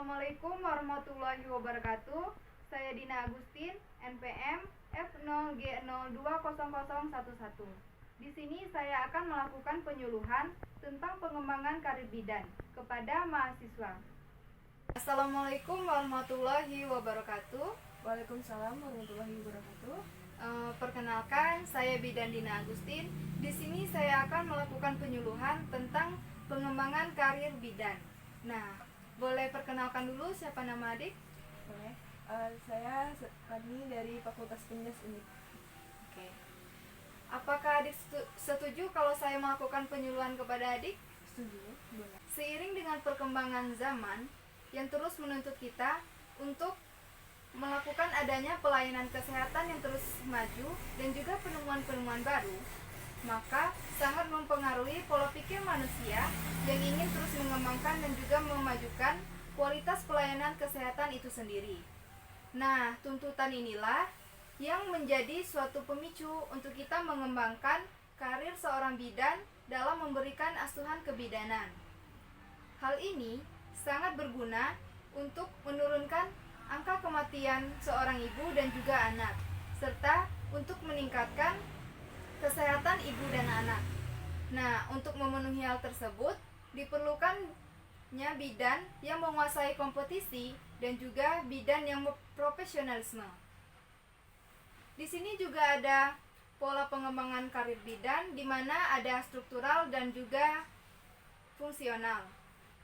Assalamualaikum warahmatullahi wabarakatuh. Saya Dina Agustin, NPM F0G020011. Di sini saya akan melakukan penyuluhan tentang pengembangan karir bidan kepada mahasiswa. Assalamualaikum warahmatullahi wabarakatuh. Waalaikumsalam warahmatullahi wabarakatuh. Perkenalkan, saya Bidan Dina Agustin. Di sini saya akan melakukan penyuluhan tentang pengembangan karir bidan. Nah, boleh perkenalkan dulu siapa nama adik? Boleh. Saya Fadni dari Fakultas Penyes Unip. Oke. Apakah adik setuju kalau saya melakukan penyuluhan kepada adik? Setuju? Boleh. Seiring dengan perkembangan zaman yang terus menuntut kita untuk melakukan adanya pelayanan kesehatan yang terus maju dan juga penemuan-penemuan baru, maka sangat mempengaruhi pola pikir manusia yang ingin terus mengembangkan dan juga memajukan kualitas pelayanan kesehatan itu sendiri. Nah, tuntutan inilah yang menjadi suatu pemicu untuk kita mengembangkan karir seorang bidan dalam memberikan asuhan kebidanan. Hal ini sangat berguna untuk menurunkan angka kematian seorang ibu dan juga anak, serta untuk meningkatkan kesehatan ibu dan anak. Nah, untuk memenuhi hal tersebut, diperlukannya bidan yang menguasai kompetisi dan juga bidan yang profesionalisme. Di sini juga ada pola pengembangan karir bidan di mana ada struktural dan juga fungsional.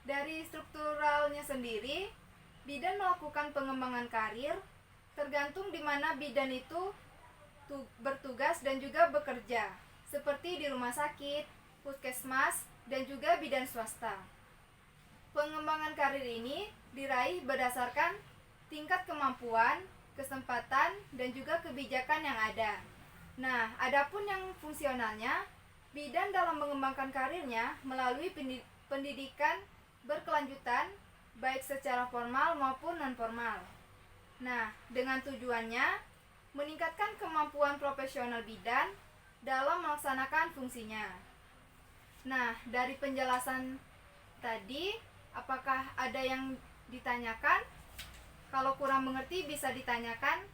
Dari strukturalnya sendiri, bidan melakukan pengembangan karir tergantung di mana bidan itu bertugas dan juga bekerja, seperti di rumah sakit, puskesmas, dan juga bidan swasta. Pengembangan karir ini diraih berdasarkan tingkat kemampuan, kesempatan, dan juga kebijakan yang ada. Nah, adapun yang fungsionalnya, bidan dalam mengembangkan karirnya melalui pendidikan berkelanjutan, baik secara formal maupun non-formal. Nah, dengan tujuannya meningkatkan kemampuan profesional bidan dalam melaksanakan fungsinya. Nah, dari penjelasan tadi, apakah ada yang ditanyakan? Kalau kurang mengerti bisa ditanyakan.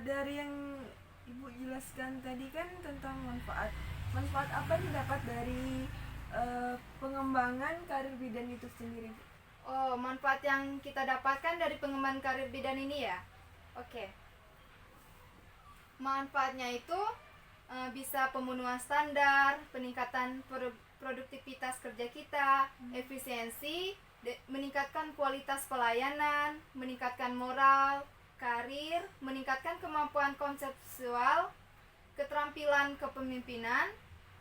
Dari yang Ibu jelaskan tadi kan tentang manfaat. Manfaat apa yang didapat dari pengembangan karir bidan itu sendiri? Oh, manfaat yang kita dapatkan dari pengembangan karir bidan ini ya? Oke. Manfaatnya itu bisa pemenuhan standar, peningkatan produktivitas kerja kita, efisiensi, meningkatkan kualitas pelayanan, meningkatkan moral, karir, meningkatkan kemampuan konseptual, keterampilan kepemimpinan,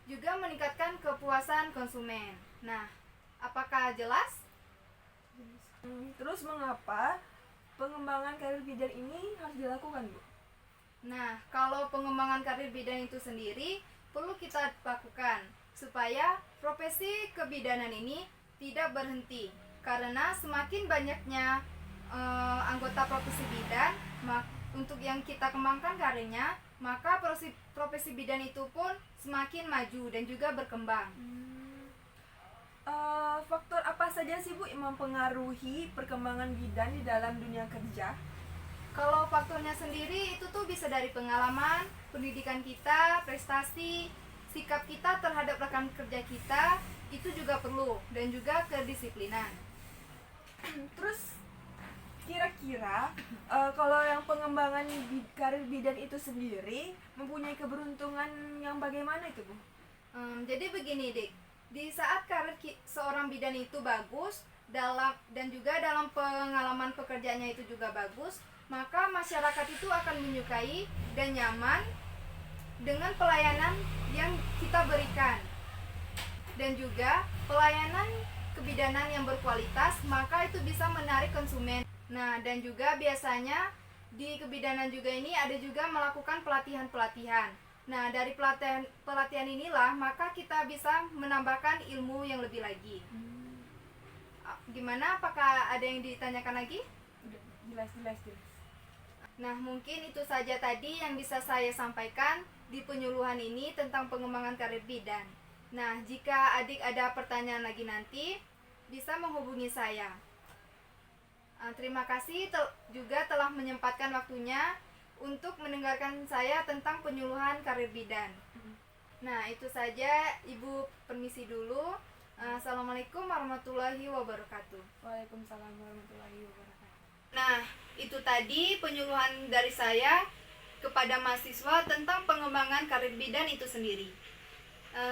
juga meningkatkan kepuasan konsumen. Nah, apakah jelas? Terus mengapa pengembangan karir bidan ini harus dilakukan, Bu? Nah, kalau pengembangan karir bidan itu sendiri perlu kita lakukan supaya profesi kebidanan ini tidak berhenti, karena semakin banyaknya anggota profesi bidan, untuk yang kita kembangkan karirnya, maka profesi bidan itu pun semakin maju dan juga berkembang. Faktor apa saja sih, Bu, yang mempengaruhi perkembangan bidan di dalam dunia kerja? Kalau faktornya sendiri itu tuh bisa dari pengalaman, pendidikan kita, prestasi, sikap kita terhadap rekan kerja kita, itu juga perlu, dan juga kedisiplinan. Terus kira-kira kalau yang pengembangan karir bidan itu sendiri mempunyai keberuntungan yang bagaimana itu, Bu? Jadi begini, Dik. Di saat karir seorang bidan itu bagus, dan juga dalam pengalaman pekerjaannya itu juga bagus, maka masyarakat itu akan menyukai dan nyaman dengan pelayanan yang kita berikan. Dan juga pelayanan kebidanan yang berkualitas, maka itu bisa menarik konsumen. Nah, dan juga biasanya di kebidanan juga ini ada juga melakukan pelatihan-pelatihan. Nah, dari pelatihan inilah maka kita bisa menambahkan ilmu yang lebih lagi. Gimana? Apakah ada yang ditanyakan lagi? Jelas. Nah, mungkin itu saja tadi yang bisa saya sampaikan di penyuluhan ini tentang pengembangan karir bidan. Nah, jika adik ada pertanyaan lagi nanti, bisa menghubungi saya. Terima kasih juga telah menyempatkan waktunya untuk mendengarkan saya tentang penyuluhan karir bidan. Nah, itu saja, Ibu permisi dulu. Assalamualaikum warahmatullahi wabarakatuh. Waalaikumsalam warahmatullahi wabarakatuh. Nah, itu tadi penyuluhan dari saya kepada mahasiswa tentang pengembangan karir bidan itu sendiri.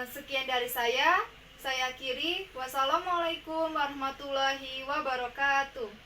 Sekian dari saya akhiri. Wassalamualaikum warahmatullahi wabarakatuh.